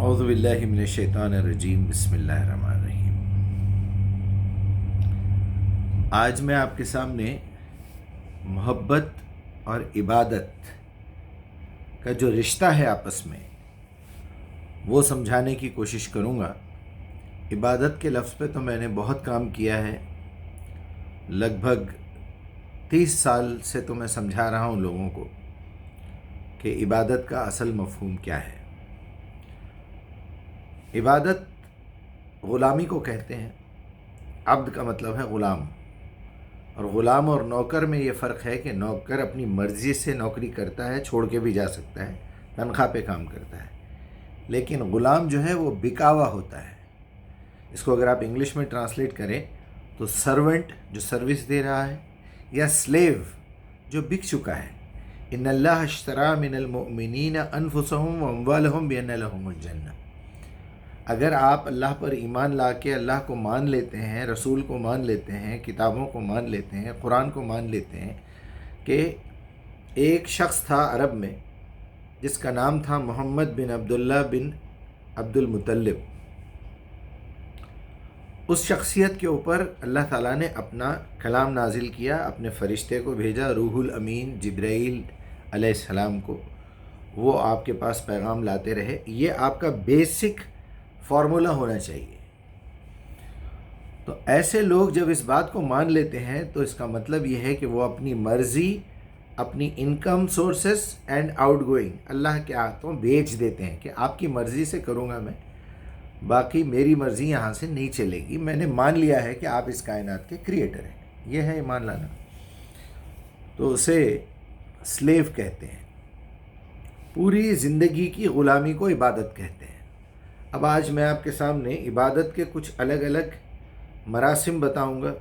اعوذ باللہ من الشیطان الرجیم بسم اللہ الرحمن الرحیم۔ آج میں آپ کے سامنے محبت اور عبادت کا جو رشتہ ہے آپس میں وہ سمجھانے کی کوشش کروں گا۔ عبادت کے لفظ پہ تو میں نے بہت کام کیا ہے، لگ بھگ 30 سال سے تو میں سمجھا رہا ہوں لوگوں کو کہ عبادت کا اصل مفہوم کیا ہے۔ عبادت غلامی کو کہتے ہیں۔ عبد کا مطلب ہے غلام، اور غلام اور نوکر میں یہ فرق ہے کہ نوکر اپنی مرضی سے نوکری کرتا ہے، چھوڑ کے بھی جا سکتا ہے، تنخواہ پہ کام کرتا ہے، لیکن غلام جو ہے وہ بکاوا ہوتا ہے۔ اس کو اگر آپ انگلش میں ٹرانسلیٹ کریں تو سرونٹ جو سروس دے رہا ہے، یا سلیو جو بک چکا ہے۔ ان اللہ اشتری من المؤمنین انفسهم واموالهم بان لهم الجنہ۔ اگر آپ اللہ پر ایمان لا کے اللہ کو مان لیتے ہیں، رسول کو مان لیتے ہیں، کتابوں کو مان لیتے ہیں، قرآن کو مان لیتے ہیں کہ ایک شخص تھا عرب میں جس کا نام تھا محمد بن عبداللہ بن عبد المطلب، اس شخصیت کے اوپر اللہ تعالیٰ نے اپنا کلام نازل کیا، اپنے فرشتے کو بھیجا، روح الامین جبرائیل علیہ السلام کو، وہ آپ کے پاس پیغام لاتے رہے۔ یہ آپ کا بیسک فارمولا ہونا چاہیے۔ تو ایسے لوگ جب اس بات کو مان لیتے ہیں تو اس کا مطلب یہ ہے کہ وہ اپنی مرضی، اپنی income sources and outgoing اللہ کے ہاتھوں بیچ دیتے ہیں کہ آپ کی مرضی سے کروں گا میں، باقی میری مرضی یہاں سے نہیں چلے گی۔ میں نے مان لیا ہے کہ آپ اس کائنات کے کریٹر ہیں۔ یہ ہے ایمان لانا۔ تو اسے سلیو کہتے ہیں۔ پوری زندگی کی غلامی کو عبادت کہتے ہیں۔ اب آج میں آپ کے سامنے عبادت کے کچھ الگ الگ مراسم بتاؤں گا،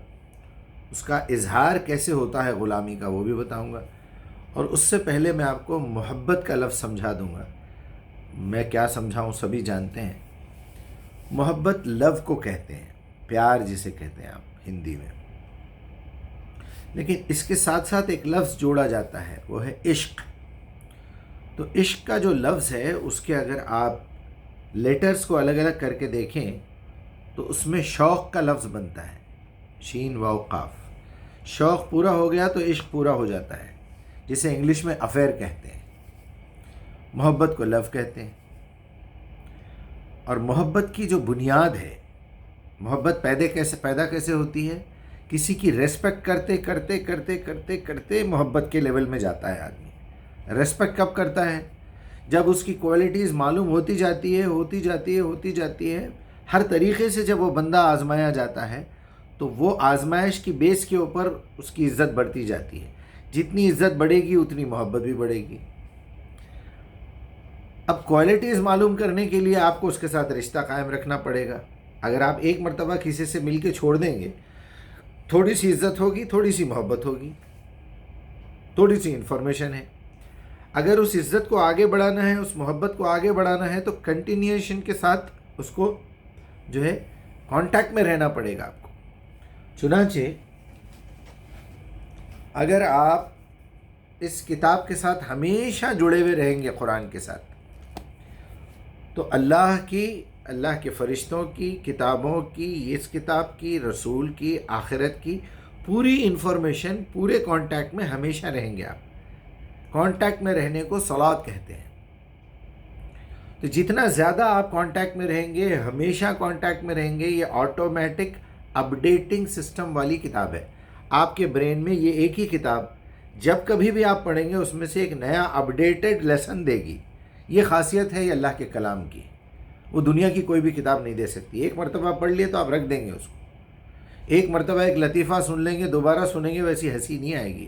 اس کا اظہار کیسے ہوتا ہے غلامی کا وہ بھی بتاؤں گا، اور اس سے پہلے میں آپ کو محبت کا لفظ سمجھا دوں گا۔ میں کیا سمجھاؤں سبھی جانتے ہیں۔ محبت لو کو کہتے ہیں، پیار جسے کہتے ہیں آپ ہندی میں، لیکن اس کے ساتھ ساتھ ایک لفظ جوڑا جاتا ہے، وہ ہے عشق۔ تو عشق کا جو لفظ ہے اس کے اگر آپ لیٹرز کو الگ الگ کر کے دیکھیں تو اس میں شوق کا لفظ بنتا ہے، شین واو قاف۔ شوق پورا ہو گیا تو عشق پورا ہو جاتا ہے، جسے انگلش میں افیئر کہتے ہیں۔ محبت کو لو کہتے ہیں۔ اور محبت کی جو بنیاد ہے، محبت پیدا کیسے ہوتی ہے؟ کسی کی ریسپیکٹ کرتے کرتے کرتے کرتے کرتے محبت کے لیول میں جاتا ہے آدمی۔ ریسپیکٹ کب کرتا ہے؟ جب اس کی کوالٹیز معلوم ہوتی جاتی ہے، ہر طریقے سے جب وہ بندہ آزمایا جاتا ہے تو وہ آزمائش کی بیس کے اوپر اس کی عزت بڑھتی جاتی ہے۔ جتنی عزت بڑھے گی اتنی محبت بھی بڑھے گی۔ اب کوالٹیز معلوم کرنے کے لیے آپ کو اس کے ساتھ رشتہ قائم رکھنا پڑے گا۔ اگر آپ ایک مرتبہ کسی سے مل کے چھوڑ دیں گے، تھوڑی سی عزت ہوگی، تھوڑی سی محبت ہوگی، تھوڑی سی انفارمیشن ہے۔ اگر اس عزت کو آگے بڑھانا ہے، اس محبت کو آگے بڑھانا ہے تو کنٹینیوشن کے ساتھ اس کو جو ہے کانٹیکٹ میں رہنا پڑے گا آپ کو۔ چنانچہ اگر آپ اس کتاب کے ساتھ ہمیشہ جڑے ہوئے رہیں گے، قرآن کے ساتھ، تو اللہ کے فرشتوں کی، کتابوں کی، اس کتاب کی، رسول کی، آخرت کی پوری انفارمیشن، پورے کانٹیکٹ میں ہمیشہ رہیں گے آپ۔ کانٹیکٹ میں رہنے کو صلات کہتے ہیں۔ تو جتنا زیادہ آپ کانٹیکٹ میں رہیں گے، ہمیشہ کانٹیکٹ میں رہیں گے، یہ آٹومیٹک اپڈیٹنگ سسٹم والی کتاب ہے۔ آپ کے برین میں یہ ایک ہی کتاب جب کبھی بھی آپ پڑھیں گے اس میں سے ایک نیا اپڈیٹڈ لیسن دے گی۔ یہ خاصیت ہے یہ اللہ کے کلام کی، وہ دنیا کی کوئی بھی کتاب نہیں دے سکتی۔ ایک مرتبہ پڑھ لیے تو آپ رکھ دیں گے اس کو۔ ایک مرتبہ ایک لطیفہ سن لیں گے، دوبارہ سنیں گے ویسی ہنسی نہیں آئے گی۔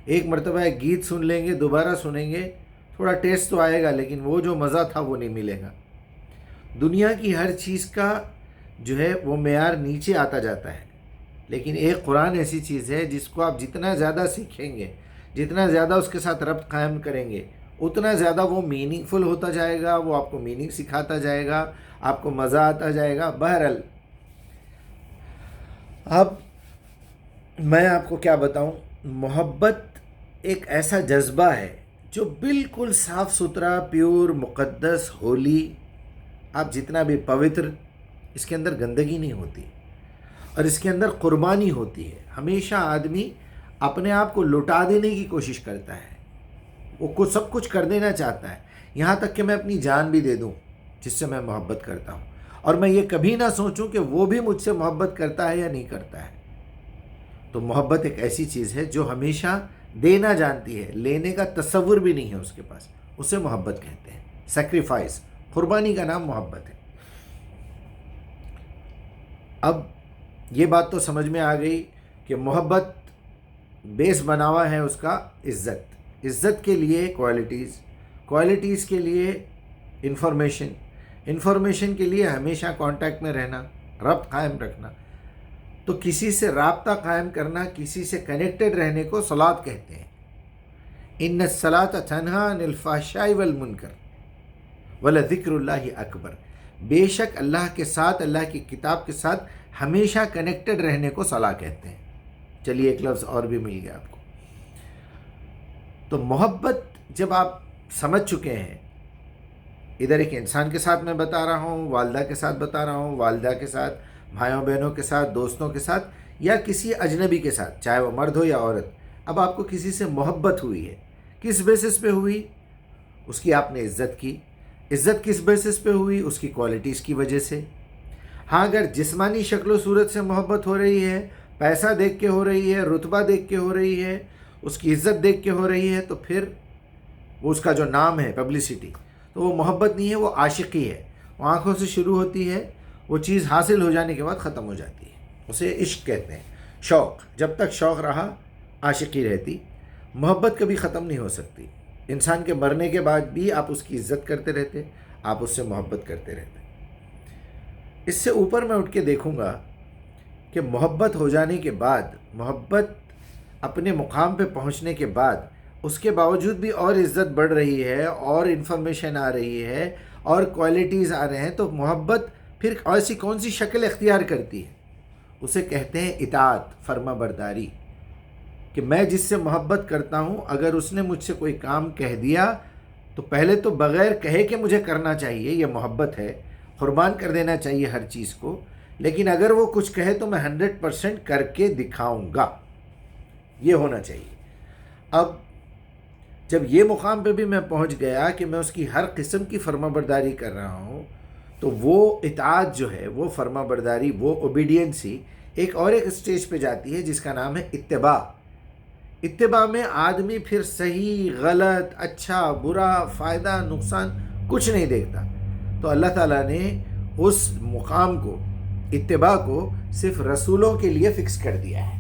ایک مرتبہ ایک گیت سن لیں گے، دوبارہ سنیں گے تھوڑا ٹیسٹ تو آئے گا، لیکن وہ جو مزہ تھا وہ نہیں ملے گا۔ دنیا کی ہر چیز کا جو ہے وہ معیار نیچے آتا جاتا ہے، لیکن ایک قرآن ایسی چیز ہے جس کو آپ جتنا زیادہ سیکھیں گے، جتنا زیادہ اس کے ساتھ ربط قائم کریں گے، اتنا زیادہ وہ میننگ فل ہوتا جائے گا، وہ آپ کو میننگ سکھاتا جائے گا، آپ کو مزہ آتا جائے گا۔ بہرحال اب میں آپ کو کیا بتاؤں، محبت ایک ایسا جذبہ ہے جو بالکل صاف ستھرا، پیور، مقدس، ہولی آپ جتنا بھی پوتر، اس کے اندر گندگی نہیں ہوتی اور اس کے اندر قربانی ہوتی ہے۔ ہمیشہ آدمی اپنے آپ کو لٹا دینے کی کوشش کرتا ہے، وہ سب کچھ کر دینا چاہتا ہے، یہاں تک کہ میں اپنی جان بھی دے دوں جس سے میں محبت کرتا ہوں، اور میں یہ کبھی نہ سوچوں کہ وہ بھی مجھ سے محبت کرتا ہے یا نہیں کرتا ہے۔ تو محبت ایک ایسی چیز ہے جو ہمیشہ دینا جانتی ہے، لینے کا تصور بھی نہیں ہے اس کے پاس، اسے محبت کہتے ہیں۔ سیکریفائس، قربانی کا نام محبت ہے۔ اب یہ بات تو سمجھ میں آ گئی کہ محبت بیس بنا ہوا ہے اس کا عزت، عزت کے لیے کوالٹیز، کوالٹیز کے لیے انفارمیشن، انفارمیشن کے لیے ہمیشہ کانٹیکٹ میں رہنا، ربط قائم رکھنا۔ تو کسی سے رابطہ قائم کرنا، کسی سے کنیکٹڈ رہنے کو صلاۃ کہتے ہیں۔ ان الصلاۃ تنہی عن الفحشاء والمنکر ولذکر اللہ اکبر، بے شک اللہ کے ساتھ، اللہ کی کتاب کے ساتھ ہمیشہ کنیکٹڈ رہنے کو صلاح کہتے ہیں۔ چلیے ایک لفظ اور بھی مل گیا آپ کو۔ تو محبت جب آپ سمجھ چکے ہیں، ادھر ایک انسان کے ساتھ میں بتا رہا ہوں، والدہ کے ساتھ بتا رہا ہوں، والدہ کے ساتھ، بھائیوں بہنوں کے ساتھ، دوستوں کے ساتھ، یا کسی اجنبی کے ساتھ، چاہے وہ مرد ہو یا عورت، اب آپ کو کسی سے محبت ہوئی ہے، کس بیسس پہ ہوئی؟ اس کی آپ نے عزت کی۔ عزت کس بیسس پہ ہوئی؟ اس کی کوالٹیز کی وجہ سے۔ ہاں، اگر جسمانی شکل و صورت سے محبت ہو رہی ہے، پیسہ دیکھ کے ہو رہی ہے، رتبہ دیکھ کے ہو رہی ہے، اس کی عزت دیکھ کے ہو رہی ہے، تو پھر وہ اس کا جو نام ہے پبلسٹی، تو وہ محبت نہیں ہے، وہ عاشقی ہے۔ وہ آنکھوں سے شروع ہوتی ہے، وہ چیز حاصل ہو جانے کے بعد ختم ہو جاتی ہے، اسے عشق کہتے ہیں۔ شوق، جب تک شوق رہا عاشقی رہتی۔ محبت کبھی ختم نہیں ہو سکتی۔ انسان کے مرنے کے بعد بھی آپ اس کی عزت کرتے رہتے، آپ اس سے محبت کرتے رہتے۔ اس سے اوپر میں اٹھ کے دیکھوں گا کہ محبت ہو جانے کے بعد، محبت اپنے مقام پہ پہنچنے کے بعد، اس کے باوجود بھی اور عزت بڑھ رہی ہے، اور انفارمیشن آ رہی ہے، اور کوالٹیز آ رہے ہیں، تو محبت پھر ایسی کون سی شکل اختیار کرتی ہے؟ اسے کہتے ہیں اطاعت، فرما برداری۔ کہ میں جس سے محبت کرتا ہوں، اگر اس نے مجھ سے کوئی کام کہہ دیا تو پہلے تو بغیر کہے کہ مجھے کرنا چاہیے، یہ محبت ہے، قربان کر دینا چاہیے ہر چیز کو، لیکن اگر وہ کچھ کہے تو میں 100% کر کے دکھاؤں گا، یہ ہونا چاہیے۔ اب جب یہ مقام پہ بھی میں پہنچ گیا کہ میں اس کی ہر قسم کی فرما برداری کر رہا ہوں، تو وہ اطاعت جو ہے، وہ فرما برداری، وہ اوبیڈینسی ایک اور ایک اسٹیج پہ جاتی ہے جس کا نام ہے اتباع۔ اتباع میں آدمی پھر صحیح، غلط، اچھا، برا، فائدہ، نقصان کچھ نہیں دیکھتا۔ تو اللہ تعالیٰ نے اس مقام کو، اتباع کو، صرف رسولوں کے لیے فکس کر دیا ہے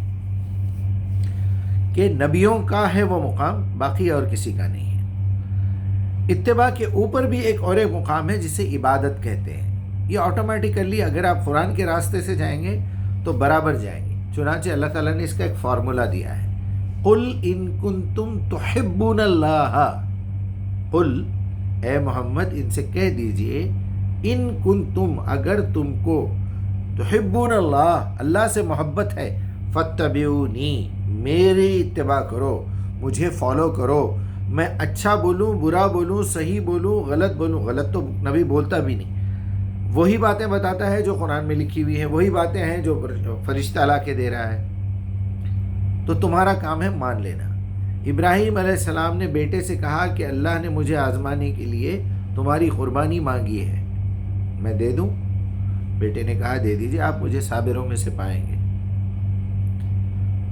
کہ نبیوں کا ہے وہ مقام، باقی اور کسی کا نہیں ہے۔ اتباع کے اوپر بھی ایک اور ایک مقام ہے جسے عبادت کہتے ہیں۔ یہ آٹومیٹیکلی اگر آپ قرآن کے راستے سے جائیں گے تو برابر جائیں گے۔ چنانچہ اللہ تعالیٰ نے اس کا ایک فارمولہ دیا ہے، قل ان کنتم تحبون اللہ، قل اے محمد ان سے کہہ دیجئے، ان کنتم اگر تم کو، تحبون اللہ اللہ سے محبت ہے، فاتبعونی میری اتباع کرو، مجھے فالو کرو، میں اچھا بولوں، برا بولوں، صحیح بولوں، غلط بولوں، غلط تو نبی بولتا بھی نہیں، وہی باتیں بتاتا ہے جو قرآن میں لکھی ہوئی ہیں، وہی باتیں ہیں جو فرشتہ لا کے دے رہا ہے، تو تمہارا کام ہے مان لینا۔ ابراہیم علیہ السلام نے بیٹے سے کہا کہ اللہ نے مجھے آزمانے کے لیے تمہاری قربانی مانگی ہے، میں دے دوں؟ بیٹے نے کہا دے دیجئے، آپ مجھے صابروں میں سے پائیں گے۔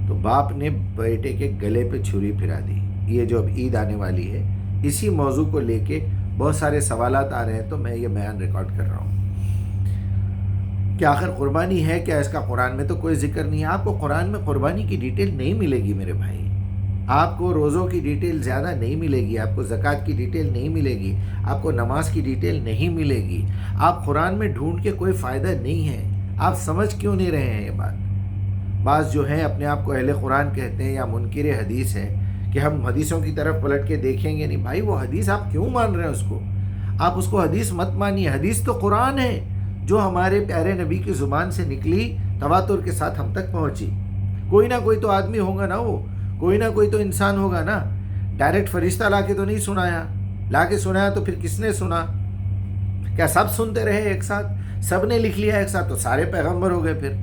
تو باپ نے بیٹے کے گلے پہ چھری پھرا دی۔ یہ جو اب عید آنے والی ہے، اسی موضوع کو لے کے بہت سارے سوالات آ رہے ہیں، تو میں یہ بیان ریکارڈ کر رہا ہوں کہ آخر قربانی ہے کیا؟ اس کا قرآن میں تو کوئی ذکر نہیں ہے۔ آپ کو قرآن میں قربانی کی ڈیٹیل نہیں ملے گی میرے بھائی، آپ کو روزوں کی ڈیٹیل زیادہ نہیں ملے گی، آپ کو زکوٰۃ کی ڈیٹیل نہیں ملے گی، آپ کو نماز کی ڈیٹیل نہیں ملے گی۔ آپ قرآن میں ڈھونڈ کے کوئی فائدہ نہیں ہے۔ آپ سمجھ کیوں نہیں رہے ہیں یہ بات؟ بعض جو ہیں اپنے آپ کو اہل قرآن کہتے ہیں یا منکر حدیث ہے کہ ہم حدیثوں کی طرف پلٹ کے دیکھیں گے نہیں۔ بھائی وہ حدیث آپ کیوں مان رہے ہیں اس کو؟ آپ اس کو حدیث مت مانیے، حدیث تو قرآن ہے جو ہمارے پیارے نبی کی زبان سے نکلی، تواتر کے ساتھ ہم تک پہنچی۔ کوئی نہ کوئی تو آدمی ہوگا نا، وہ کوئی نہ کوئی تو انسان ہوگا نا، ڈائریکٹ فرشتہ لا کے تو نہیں سنایا، لا کے سنایا تو پھر کس نے سنا؟ کیا سب سنتے رہے ایک ساتھ؟ سب نے لکھ لیا ایک ساتھ تو سارے پیغمبر ہو گئے پھر؟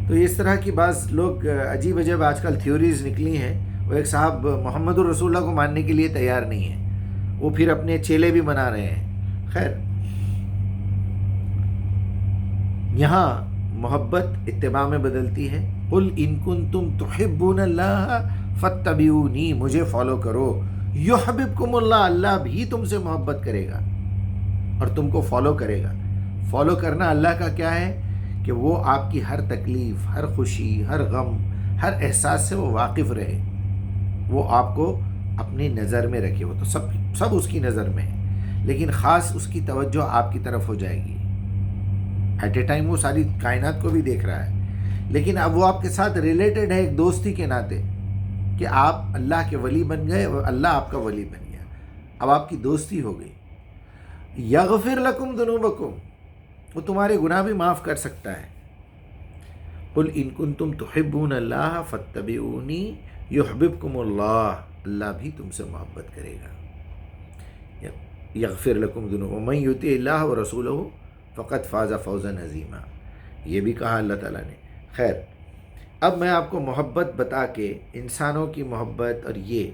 تو اس طرح کی بعض لوگ عجیب عجیب آج کل تھیوریز نکلی ہیں. وہ ایک صاحب محمد الرسول اللہ کو ماننے کے لیے تیار نہیں ہیں، وہ پھر اپنے چیلے بھی بنا رہے ہیں. خیر، یہاں محبت اتباع میں بدلتی ہے. قل ان کنتم تحبون اللہ فاتبعونی، مجھے فالو کرو. یحببکم اللہ، اللہ بھی تم سے محبت کرے گا اور تم کو فالو کرے گا. فالو کرنا اللہ کا کیا ہے کہ وہ آپ کی ہر تکلیف، ہر خوشی، ہر غم، ہر احساس سے وہ واقف رہے، وہ آپ کو اپنی نظر میں رکھے. وہ تو سب اس کی نظر میں ہے، لیکن خاص اس کی توجہ آپ کی طرف ہو جائے گی. ایٹ اے ٹائم وہ ساری کائنات کو بھی دیکھ رہا ہے، لیکن اب وہ آپ کے ساتھ ریلیٹڈ ہے ایک دوستی کے ناطے کہ آپ اللہ کے ولی بن گئے اور اللہ آپ کا ولی بن گیا. اب آپ کی دوستی ہو گئی. یغفر لکم ذنوبکم، وہ تمہارے گناہ بھی معاف کر سکتا ہے. قل ان کنتم تحبون اللہ فاتبعونی یحببکم اللہ، اللہ بھی تم سے محبت کرے گا. یغفر لکم ذنوبکم ومن یطع اللہ ورسولہ فقد فاز فوزا عظیما، یہ بھی کہا اللہ تعالیٰ نے. خیر، اب میں آپ کو محبت بتا کے، انسانوں کی محبت، اور یہ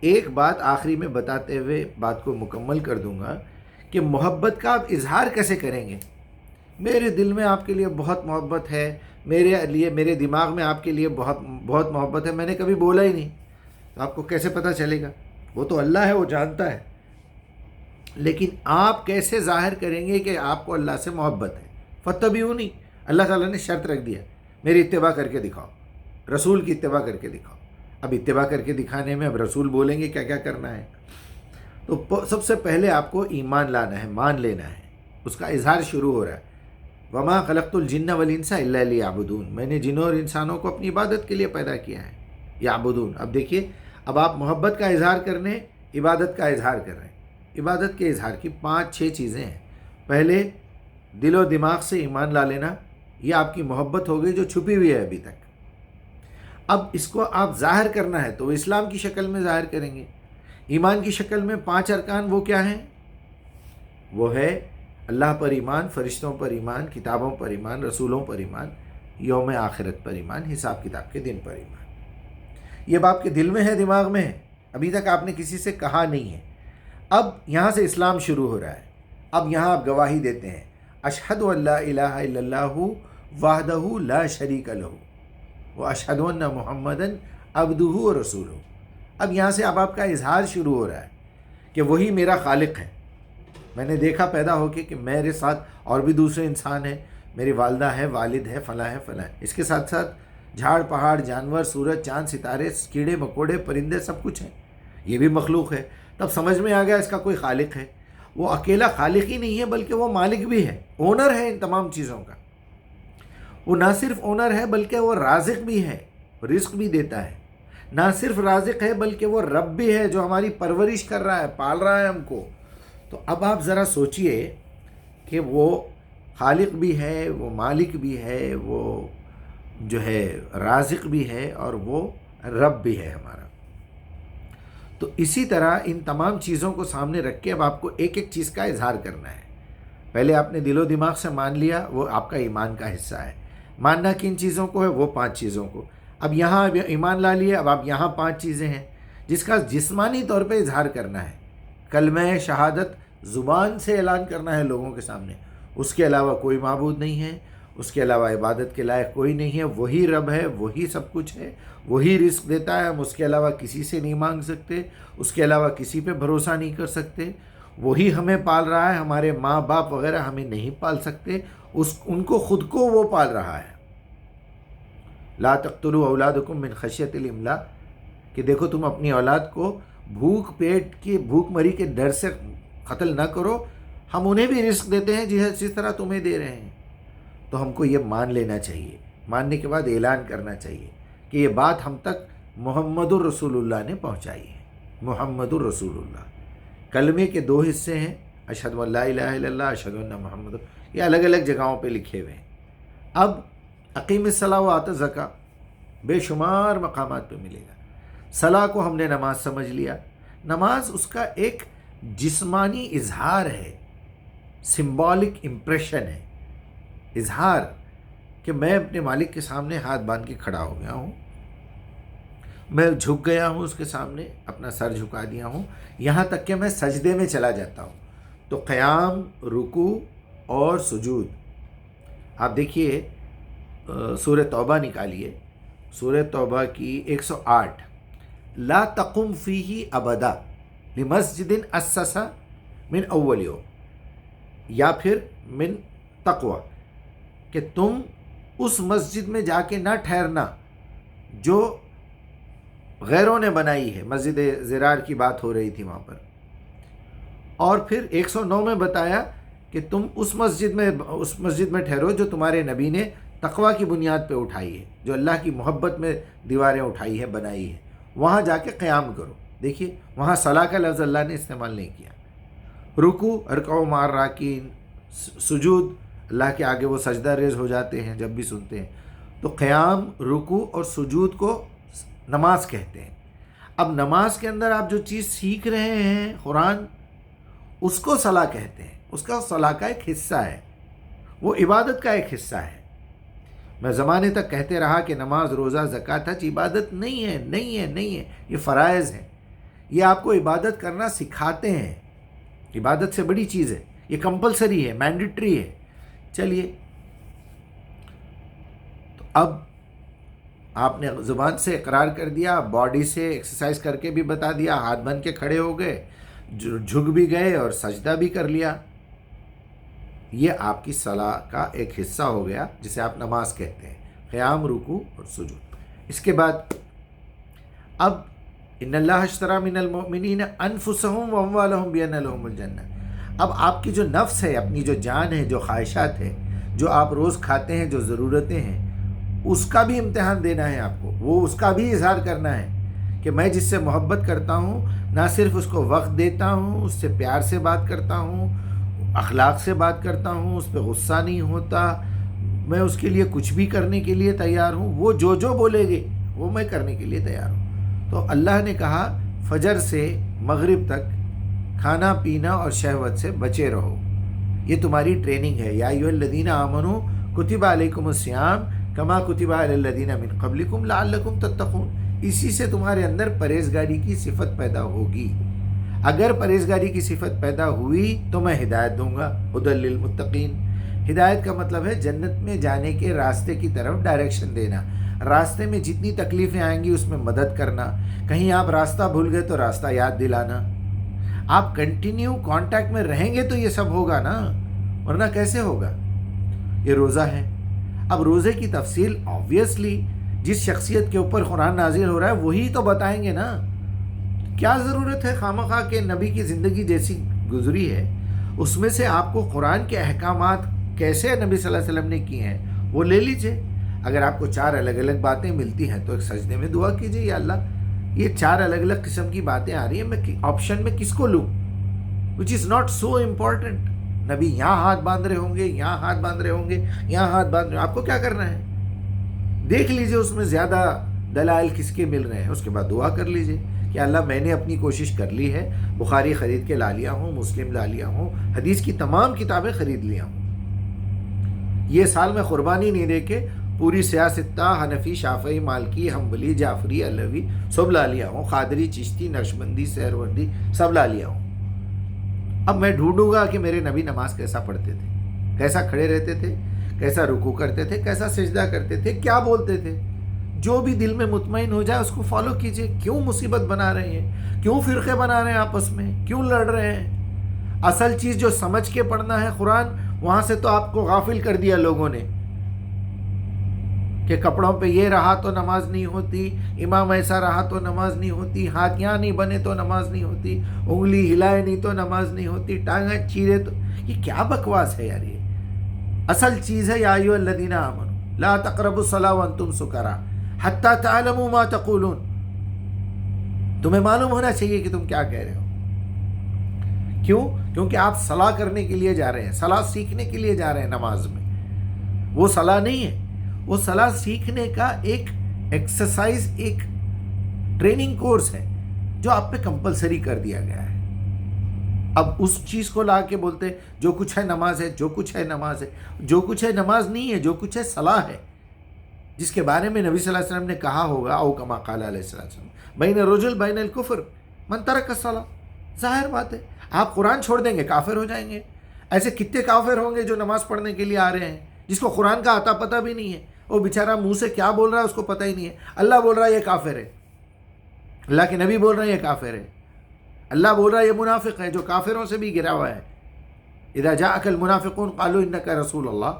ایک بات آخری میں بتاتے ہوئے بات کو مکمل کر دوں گا کہ محبت کا آپ اظہار کیسے کریں گے. میرے دل میں آپ کے لیے بہت محبت ہے، میرے دماغ میں آپ کے لیے بہت محبت ہے، میں نے کبھی بولا ہی نہیں، تو آپ کو کیسے پتہ چلے گا؟ وہ تو اللہ ہے، وہ جانتا ہے. لیکن آپ کیسے ظاہر کریں گے کہ آپ کو اللہ سے محبت ہے؟ فاتبعونی، اللہ تعالیٰ نے شرط رکھ دیا، میری اتباع کر کے دکھاؤ، رسول کی اتباع کر کے دکھاؤ. اب اتباع کر کے دکھانے میں اب رسول بولیں گے کیا کیا کرنا ہے. تو سب سے پہلے آپ کو ایمان لانا ہے، مان لینا ہے. اس کا اظہار شروع ہو رہا ہے. وما خلقت الجن والانس الا لیعبدون، میں نے جنوں اور انسانوں کو اپنی عبادت کے لیے پیدا کیا ہے. یعبدون. اب دیکھیے، اب آپ محبت کا اظہار کرنے، عبادت کا اظہار کر رہے ہیں. عبادت کے اظہار کی 5-6 چیزیں ہیں. پہلے دل و دماغ سے ایمان لا لینا، یہ آپ کی محبت ہو گئی جو چھپی ہوئی ہے ابھی تک. اب اس کو آپ ظاہر کرنا ہے تو وہ اسلام کی شکل میں ظاہر کریں گے. ایمان کی شکل میں 5 ارکان وہ کیا ہیں؟ وہ ہے اللہ پر ایمان، فرشتوں پر ایمان، کتابوں پر ایمان، رسولوں پر ایمان، یوم آخرت پر ایمان، حساب کتاب کے دن پر ایمان. یہ اب آپ کے دل میں ہے، دماغ میں ہے، ابھی تک آپ نے کسی سے کہا نہیں ہے. اب یہاں سے اسلام شروع ہو رہا ہے. اب یہاں آپ گواہی دیتے ہیں، اشہد ان لا الہ الا اللہ وحدہ لا شریک لہ واشہد ان محمدًا عبدہ ورسولہ. اب یہاں سے اب آپ کا اظہار شروع ہو رہا ہے کہ وہی میرا خالق ہے. میں نے دیکھا پیدا ہو کے کہ میرے ساتھ اور بھی دوسرے انسان ہیں، میری والدہ ہے، والد ہے، فلاں ہے، فلاں ہے. اس کے ساتھ ساتھ جھاڑ پہاڑ، جانور، سورج، چاند، ستارے، کیڑے مکوڑے، پرندے، سب کچھ ہیں، یہ بھی مخلوق ہے. تب سمجھ میں آ گیا اس کا کوئی خالق ہے. وہ اکیلا خالق ہی نہیں ہے بلکہ وہ مالک بھی ہے، اونر ہے ان تمام چیزوں کا. وہ نہ صرف اونر ہے بلکہ وہ رازق بھی ہے، رزق بھی دیتا ہے. نہ صرف رازق ہے بلکہ وہ رب بھی ہے جو ہماری پرورش کر رہا ہے، پال رہا ہے ہم کو. تو اب آپ ذرا سوچئے کہ وہ خالق بھی ہے، وہ مالک بھی ہے، وہ جو ہے رازق بھی ہے، اور وہ رب بھی ہے ہمارا. تو اسی طرح ان تمام چیزوں کو سامنے رکھ کے اب آپ کو ایک ایک چیز کا اظہار کرنا ہے. پہلے آپ نے دل و دماغ سے مان لیا، وہ آپ کا ایمان کا حصہ ہے. ماننا کن چیزوں کو ہے؟ وہ 5 چیزوں کو. اب یہاں ایمان لا لیے، اب آپ یہاں 5 چیزیں ہیں جس کا جسمانی طور پہ اظہار کرنا ہے. کلمہ شہادت زبان سے اعلان کرنا ہے لوگوں کے سامنے، اس کے علاوہ کوئی معبود نہیں ہے، اس کے علاوہ عبادت کے لائق کوئی نہیں ہے، وہی رب ہے، وہی سب کچھ ہے، وہی رزق دیتا ہے، ہم اس کے علاوہ کسی سے نہیں مانگ سکتے، اس کے علاوہ کسی پہ بھروسہ نہیں کر سکتے. وہی ہمیں پال رہا ہے، ہمارے ماں باپ وغیرہ ہمیں نہیں پال سکتے، ان کو خود کو وہ پال رہا ہے. لا تقتلوا اولادکم من خشیۃ الاملاق، کہ دیکھو تم اپنی اولاد کو بھوک مری کے ڈر سے قتل نہ کرو، ہم انہیں بھی رزق دیتے ہیں جس طرح تمہیں دے رہے ہیں. تو ہم کو یہ مان لینا چاہیے. ماننے کے بعد اعلان کرنا چاہیے کہ یہ بات ہم تک محمد الرسول اللہ نے پہنچائی ہے. محمد الرسول اللہ کلمے کے 2 حصے ہیں، اشہد ان لا الہ الا اللہ، اشہد ان محمد، یہ الگ الگ جگہوں پہ لکھے ہوئے ہیں. اب اقیم الصلاۃ و آت الزکوٰۃ بے شمار مقامات پہ ملے گا. صلاح کو ہم نے نماز سمجھ لیا. نماز اس کا ایک جسمانی اظہار ہے، سمبولک امپریشن ہے، اظہار کہ میں اپنے مالک کے سامنے ہاتھ باندھ کے کھڑا ہو گیا ہوں، میں جھک گیا ہوں اس کے سامنے، اپنا سر جھکا دیا ہوں، یہاں تک کہ میں سجدے میں چلا جاتا ہوں۔ تو قیام، رکوع اور سجود، آپ دیکھیے سورہ توبہ نکالیے، سورہ توبہ کی 108، لا تقم فیہ ابدا لمسجد اسس من اول یوم، یا پھر من تقوی، کہ تم اس مسجد میں جا کے نہ ٹھہرنا جو غیروں نے بنائی ہے، مسجد زرار کی بات ہو رہی تھی وہاں پر۔ اور پھر 109 میں بتایا کہ تم اس مسجد میں ٹھہرو جو تمہارے نبی نے تقوی کی بنیاد پہ اٹھائی ہے، جو اللہ کی محبت میں دیواریں اٹھائی ہیں، بنائی ہے، وہاں جا کے قیام کرو۔ دیکھیے وہاں صلاح کا لفظ اللہ نے استعمال نہیں کیا۔ رکوع، ارکعوا مع الراکعین، سجود، اللہ کے آگے وہ سجدہ ریز ہو جاتے ہیں جب بھی سنتے ہیں۔ تو قیام، رکوع اور سجود کو نماز کہتے ہیں۔ اب نماز کے اندر آپ جو چیز سیکھ رہے ہیں قرآن، اس کو صلاح کہتے ہیں، اس کا صلاح کا ایک حصہ ہے، وہ عبادت کا ایک حصہ ہے۔ میں زمانے تک کہتے رہا کہ نماز، روزہ، زکوٰۃ، حج عبادت نہیں ہے، نہیں ہے، نہیں ہے، یہ فرائض ہیں، یہ آپ کو عبادت کرنا سکھاتے ہیں، عبادت سے بڑی چیز ہے، یہ کمپلسری ہے، مینڈیٹری ہے۔ چلیے، تو اب آپ نے زبان سے اقرار کر دیا، باڈی سے ایکسرسائز کر کے بھی بتا دیا، ہاتھ بن کے کھڑے ہو گئے، جھک بھی گئے اور سجدہ بھی کر لیا، یہ آپ کی صلاح کا ایک حصہ ہو گیا جسے آپ نماز کہتے ہیں، قیام، رکوع اور سجود۔ اس کے بعد اب ان اللہ اشتری من المؤمنین انفسهم واموالهم بان لهم الجنہ، اب آپ کی جو نفس ہے، اپنی جو جان ہے، جو خواہشات ہے، جو آپ روز کھاتے ہیں، جو ضرورتیں ہیں، اس کا بھی امتحان دینا ہے آپ کو، وہ اس کا بھی اظہار کرنا ہے کہ میں جس سے محبت کرتا ہوں، نہ صرف اس کو وقت دیتا ہوں، اس سے پیار سے بات کرتا ہوں، اخلاق سے بات کرتا ہوں، اس پہ غصہ نہیں ہوتا، میں اس کے لیے کچھ بھی کرنے کے لیے تیار ہوں، وہ جو بولے گے وہ میں کرنے کے لیے تیار ہوں۔ تو اللہ نے کہا فجر سے مغرب تک کھانا پینا اور شہوت سے بچے رہو، یہ تمہاری ٹریننگ ہے۔ یا ایھا الذین آمنوا کتب علیکم الصیام کما کتب علی الذین من قبلکم لعلکم تتقون، اسی سے تمہارے اندر پرہیزگاری کی صفت پیدا ہوگی۔ اگر پرہیزگاری کی صفت پیدا ہوئی تو میں ہدایت دوں گا، ھدی للمتقین۔ ہدایت کا مطلب ہے جنت میں جانے کے راستے کی طرف ڈائریکشن دینا، راستے میں جتنی تکلیفیں آئیں گی اس میں مدد کرنا، کہیں آپ راستہ بھول گئے تو راستہ یاد دلانا۔ آپ کنٹینیو کانٹیکٹ میں رہیں گے تو یہ سب ہوگا نا، ورنہ کیسے ہوگا؟ یہ روزہ ہے۔ اب روزے کی تفصیل آبویسلی جس شخصیت کے اوپر قرآن نازل ہو رہا ہے وہی تو بتائیں گے نا، کیا ضرورت ہے خواہ کہ نبی کی زندگی جیسی گزری ہے اس میں سے آپ کو قرآن کے احکامات کیسے نبی صلی اللہ علیہ وسلم نے کیے ہیں وہ لے لیجئے۔ اگر آپ کو 4 الگ الگ باتیں ملتی ہیں تو ایک سجدے میں دعا کیجئے، یا اللہ یہ 4 الگ الگ قسم کی باتیں آ رہی ہیں، میں آپشن میں کس کو لوں، which is not so important۔ نبی یہاں ہاتھ باندھ رہے ہوں گے، یہاں ہاتھ باندھ رہے ہوں گے، یہاں ہاتھ باندھ رہے ہوں، آپ کو کیا کرنا ہے؟ دیکھ لیجئے اس میں زیادہ دلائل کس کے مل رہے ہیں، اس کے بعد دعا کر لیجئے کہ اللہ میں نے اپنی کوشش کر لی ہے، بخاری خرید کے لا لیا ہوں، مسلم لا لیا ہوں، حدیث کی تمام کتابیں خرید لیا ہوں، یہ سال میں قربانی نہیں دے کے پوری سیاستہ، حنفی، شافعی، مالکی، حنبلی، جعفری، علوی سب لا لیا ہوں، قادری، چشتی، نقشبندی، سہروردی سب لا لیا ہوں۔ اب میں ڈھونڈوں گا کہ میرے نبی نماز کیسا پڑھتے تھے، کیسا کھڑے رہتے تھے، کیسا رکوع کرتے تھے، کیسا سجدہ کرتے تھے، کیا بولتے تھے، جو بھی دل میں مطمئن ہو جائے اس کو فالو کیجئے۔ کیوں مصیبت بنا رہے ہیں، کیوں فرقے بنا رہے ہیں آپس میں، کیوں لڑ رہے ہیں؟ اصل چیز جو سمجھ کے پڑھنا ہے قرآن، وہاں سے تو آپ کو غافل کر دیا لوگوں نے کہ کپڑوں پہ یہ رہا تو نماز نہیں ہوتی، امام ایسا رہا تو نماز نہیں ہوتی، ہاتھ یہاں نہیں بنے تو نماز نہیں ہوتی، انگلی ہلائے نہیں تو نماز نہیں ہوتی، ٹانگیں چیرے تو، یہ کیا بکواس ہے یار؟ یہ اصل چیز ہے یا ایھا الذین آمنوا لا تقربوا الصلاۃ وانتم سکریٰ حتی تعلموا ما تقولون، تمہیں معلوم ہونا چاہیے کہ تم کیا کہہ رہے ہو۔ کیوں؟ کیونکہ آپ صلاح کرنے کے لیے جا رہے ہیں، صلاح سیکھنے کے لیے جا رہے ہیں نماز میں، وہ صلاح نہیں ہے، وہ صلاح سیکھنے کا ایک ایکسرسائز، ایک ٹریننگ کورس ہے جو آپ پہ کمپلسری کر دیا گیا ہے۔ اب اس چیز کو لا کے بولتے جو کچھ ہے نماز ہے، جو کچھ ہے نماز ہے. جو کچھ ہے نماز نہیں ہے، جو کچھ ہے صلاح ہے، جس کے بارے میں نبی صلی اللہ علیہ وسلم نے کہا ہوگا، او کما قال علیہ السلام بین الرجل بین الکفر من ترک الصلاۃ. ظاہر بات ہے، آپ قرآن چھوڑ دیں گے کافر ہو جائیں گے. ایسے کتنے کافر ہوں گے جو نماز پڑھنے کے لیے آ رہے ہیں، جس کو قرآن کا عطا پتہ بھی نہیں ہے، وہ بیچارہ منہ سے کیا بول رہا ہے اس کو پتہ ہی نہیں ہے. اللہ بول رہا ہے یہ کافر ہے، اللہ کے نبی بول رہے ہیں یہ کافر ہے، اللہ بول رہا ہے یہ منافق ہے جو کافروں سے بھی گرا ہوا ہے. اذا جاءک المنافقون قالوا انک رسول اللہ.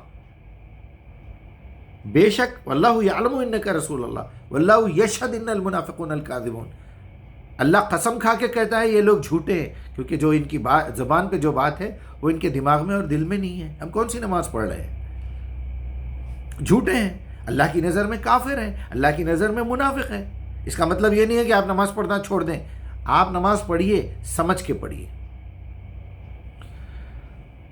بے شک واللہ یعلم انک رسول اللہ واللہ یشہد ان المنافقون الکاذبون. اللہ قسم کھا کے کہتا ہے یہ لوگ جھوٹے ہیں، کیونکہ جو ان کی بات زبان پہ جو بات ہے وہ ان کے دماغ میں اور دل میں نہیں ہے. ہم کون سی نماز پڑھ رہے ہیں؟ جھوٹے ہیں، اللہ کی نظر میں کافر ہیں، اللہ کی نظر میں منافق ہیں. اس کا مطلب یہ نہیں ہے کہ آپ نماز پڑھنا چھوڑ دیں. آپ نماز پڑھیے، سمجھ کے پڑھیے.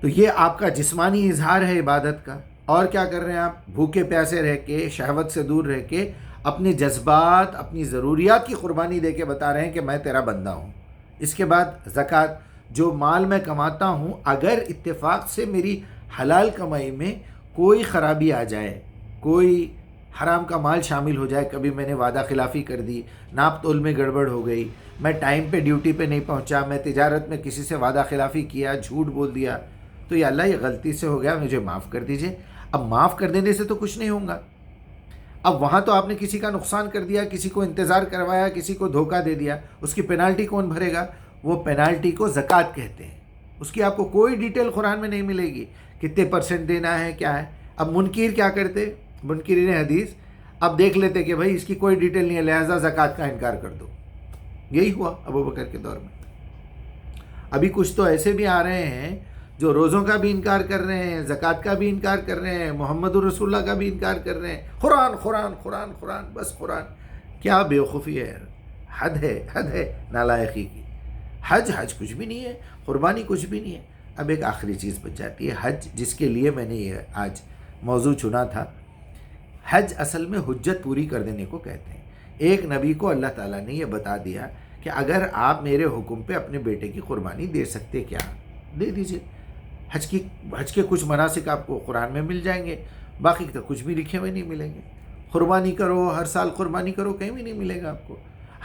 تو یہ آپ کا جسمانی اظہار ہے عبادت کا. اور کیا کر رہے ہیں آپ؟ بھوکے پیاسے رہ کے، شہوت سے دور رہ کے، اپنے جذبات، اپنی ضروریات کی قربانی دے کے بتا رہے ہیں کہ میں تیرا بندہ ہوں. اس کے بعد زکوٰۃ، جو مال میں کماتا ہوں اگر اتفاق سے میری حلال کمائی میں کوئی خرابی آ جائے، کوئی حرام کا مال شامل ہو جائے، کبھی میں نے وعدہ خلافی کر دی، ناپ تول میں گڑبڑ ہو گئی، میں ٹائم پہ ڈیوٹی پہ نہیں پہنچا، میں تجارت میں کسی سے وعدہ خلافی کیا، جھوٹ بول دیا، تو یا اللہ یہ غلطی سے ہو گیا، مجھے معاف کر دیجئے. اب معاف کر دینے سے تو کچھ نہیں ہوگا. اب وہاں تو آپ نے کسی کا نقصان کر دیا، کسی کو انتظار کروایا، کسی کو دھوکہ دے دیا، اس کی پینالٹی کون بھرے گا؟ وہ پینالٹی کو زکوٰۃ کہتے ہیں. اس کی آپ کو کوئی ڈیٹیل قرآن میں نہیں ملے گی، کتنے پرسنٹ دینا ہے، کیا ہے. اب منکر کیا کرتے؟ منکرین حدیث اب دیکھ لیتے کہ بھائی اس کی کوئی ڈیٹیل نہیں ہے، لہٰذا زکوٰۃ کا انکار کر دو. یہی ہوا ابو بکر کے دور میں. ابھی کچھ تو ایسے بھی آ رہے ہیں جو روزوں کا بھی انکار کر رہے ہیں، زکوٰۃ کا بھی انکار کر رہے ہیں، محمد الرسول اللہ کا بھی انکار کر رہے ہیں. قرآن قرآن قرآن قرآن، بس قرآن. کیا بیوقوفی ہے، حد ہے نالائقی کی. حج کچھ بھی نہیں ہے، قربانی کچھ بھی نہیں ہے. اب ایک آخری چیز بچ جاتی ہے، حج، جس کے لیے میں نے یہ آج موضوع چنا تھا. حج اصل میں حجت پوری کر دینے کو کہتے ہیں. ایک نبی کو اللہ تعالیٰ نے یہ بتا دیا کہ اگر آپ میرے حکم پہ اپنے بیٹے کی قربانی دے سکتے، کیا دے دیجئے. حج کے کچھ مناسک آپ کو قرآن میں مل جائیں گے، باقی تو کچھ بھی لکھے ہوئے نہیں ملیں گے. قربانی کرو، ہر سال قربانی کرو، کہیں بھی نہیں ملے گا آپ کو.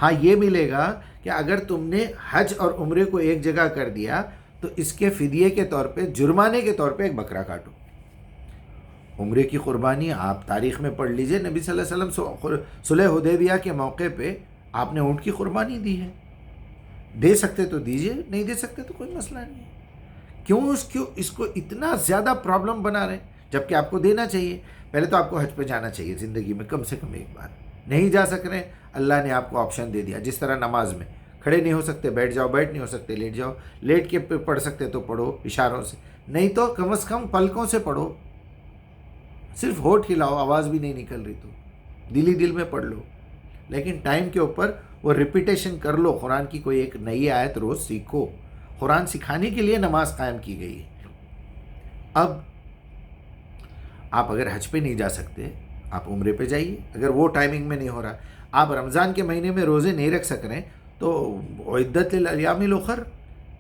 ہاں یہ ملے گا کہ اگر تم نے حج اور عمرے کو ایک جگہ کر دیا تو اس کے فدیے کے طور پہ، جرمانے کے طور پہ ایک بکرا کاٹو. عمرے کی قربانی آپ تاریخ میں پڑھ لیجئے، نبی صلی اللہ علیہ وسلم صلح حدیبیہ کے موقع پہ آپ نے اونٹ کی قربانی دی ہے. دے سکتے تو دیجئے، نہیں دے سکتے تو کوئی مسئلہ نہیں ہے. کیوں اس کو اتنا زیادہ پرابلم بنا رہے ہیں، جبکہ آپ کو دینا چاہیے. پہلے تو آپ کو حج پہ جانا چاہیے زندگی میں کم سے کم ایک بار. نہیں جا سک رہے، اللہ نے آپ کو آپشن دے دیا. جس طرح نماز میں کھڑے نہیں ہو سکتے بیٹھ جاؤ، بیٹھ نہیں ہو سکتے لیٹ جاؤ، لیٹ کے پڑھ سکتے تو پڑھو اشاروں سے، نہیں تو کم از کم پلکوں سے پڑھو. صرف ہونٹ ہلاؤ، آواز بھی نہیں نکل رہی تو دل ہی میں پڑھ لو. لیکن ٹائم کے اوپر وہ ریپیٹیشن کر لو. قرآن کی کوئی ایک نئی آیت روز سیکھو. قرآن سکھانے کے لیے نماز قائم کی گئی ہے. اب آپ اگر حج پہ نہیں جا سکتے، آپ عمرے پہ جائیے. اگر وہ ٹائمنگ میں نہیں ہو رہا، آپ رمضان کے مہینے میں روزے نہیں رکھ سک رہے تو عدت للایام الاخر،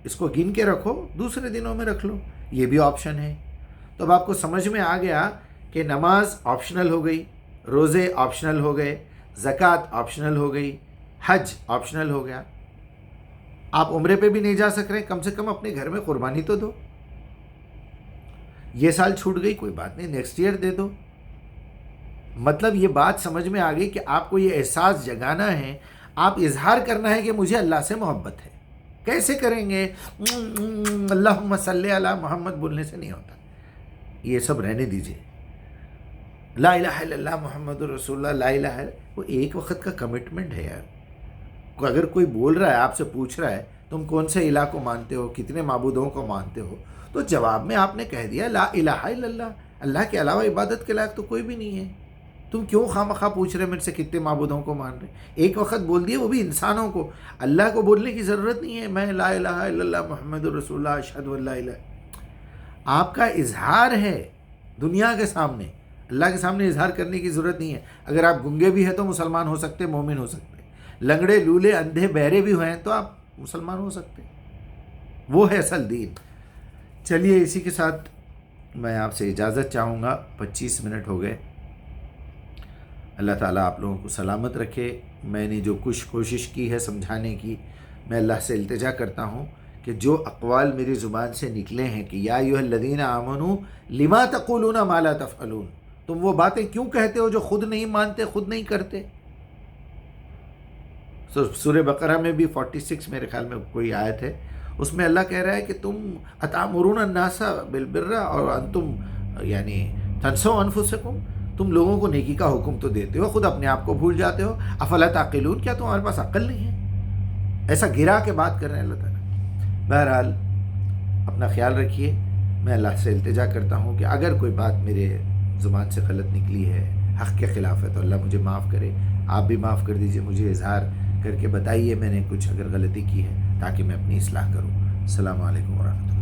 اس کو گن کے رکھو، دوسرے دنوں میں رکھ لو. یہ بھی آپشن ہے. تو اب آپ کو سمجھ میں آ گیا کہ نماز آپشنل ہو گئی، روزے آپشنل ہو گئے، زکوٰۃ آپشنل ہو گئی، حج آپشنل ہو گیا. آپ عمرے پہ بھی نہیں جا سک رہے، کم سے کم اپنے گھر میں قربانی تو دو. یہ سال چھوٹ گئی کوئی بات نہیں، نیکسٹ ایئر دے دو. مطلب یہ بات سمجھ میں آ گئی کہ آپ کو یہ احساس جگانا ہے، آپ اظہار کرنا ہے کہ مجھے اللہ سے محبت ہے. کیسے کریں گے؟ اللہم صلی علی محمد بولنے سے نہیں ہوتا. یہ سب رہنے دیجئے. لا الہ الا اللہ محمد رسول اللہ، لا الہ الا، وہ ایک وقت کا کمٹمنٹ ہے یار. اگر کوئی بول رہا ہے، آپ سے پوچھ رہا ہے تم کون سے الہ کو مانتے ہو، کتنے معبودوں کو مانتے ہو، تو جواب میں آپ نے کہہ دیا لا الہ الا اللہ، اللہ کے علاوہ عبادت کے لائق تو کوئی بھی نہیں ہے. تم کیوں خواہ پوچھ رہے میرے سے کتنے معبودوں کو مان رہے؟ ایک وقت بول دیے، وہ بھی انسانوں کو. اللہ کو بولنے کی ضرورت نہیں ہے. میں لا الہ الا اللہ محمد رسول اللہ اشہد ان لا الہ. آپ کا اظہار ہے دنیا کے سامنے، اللہ کے سامنے اظہار کرنے کی ضرورت نہیں ہے. اگر آپ گنگے بھی ہیں تو مسلمان ہو سکتے، مومن ہو سکتے. لنگڑے، لولے، اندھے، بہرے بھی ہوئے ہیں تو آپ مسلمان ہو سکتے. وہ ہے اصل دین۔ چلیے اسی کے ساتھ میں آپ سے اجازت چاہوں گا، 25 منٹ ہو گئے۔ اللہ تعالیٰ آپ لوگوں کو سلامت رکھے۔ میں نے جو کچھ کوشش کی ہے سمجھانے کی، میں اللہ سے التجا کرتا ہوں کہ جو اقوال میری زبان سے نکلے ہیں کہ یا ایھا الذین آمنوا لما تقولون ما لا تفعلون، تم وہ باتیں کیوں کہتے ہو جو خود نہیں مانتے، خود نہیں کرتے۔ سورہ بقرہ میں بھی 46 میرے خیال میں کوئی آیت ہے، اس میں اللہ کہہ رہا ہے کہ تم اتامرون الناس بالبر اور انتم یعنی تنسوا انفسکم، تم لوگوں کو نیکی کا حکم تو دیتے ہو، خود اپنے آپ کو بھول جاتے ہو۔ افلا تعقلون، کیا تمہارے پاس عقل نہیں ہے؟ ایسا گرا کے بات کر رہے ہیں اللہ تعالیٰ۔ بہرحال اپنا خیال رکھیے۔ میں اللہ سے التجا کرتا ہوں کہ اگر کوئی بات میرے زبان سے غلط نکلی ہے، حق کے خلاف ہے، تو اللہ مجھے معاف کرے، آپ بھی معاف کر دیجئے، مجھے اظہار کر کے بتائیے میں نے کچھ اگر غلطی کی ہے تاکہ میں اپنی اصلاح کروں۔ السلام علیکم ورحمۃ اللہ۔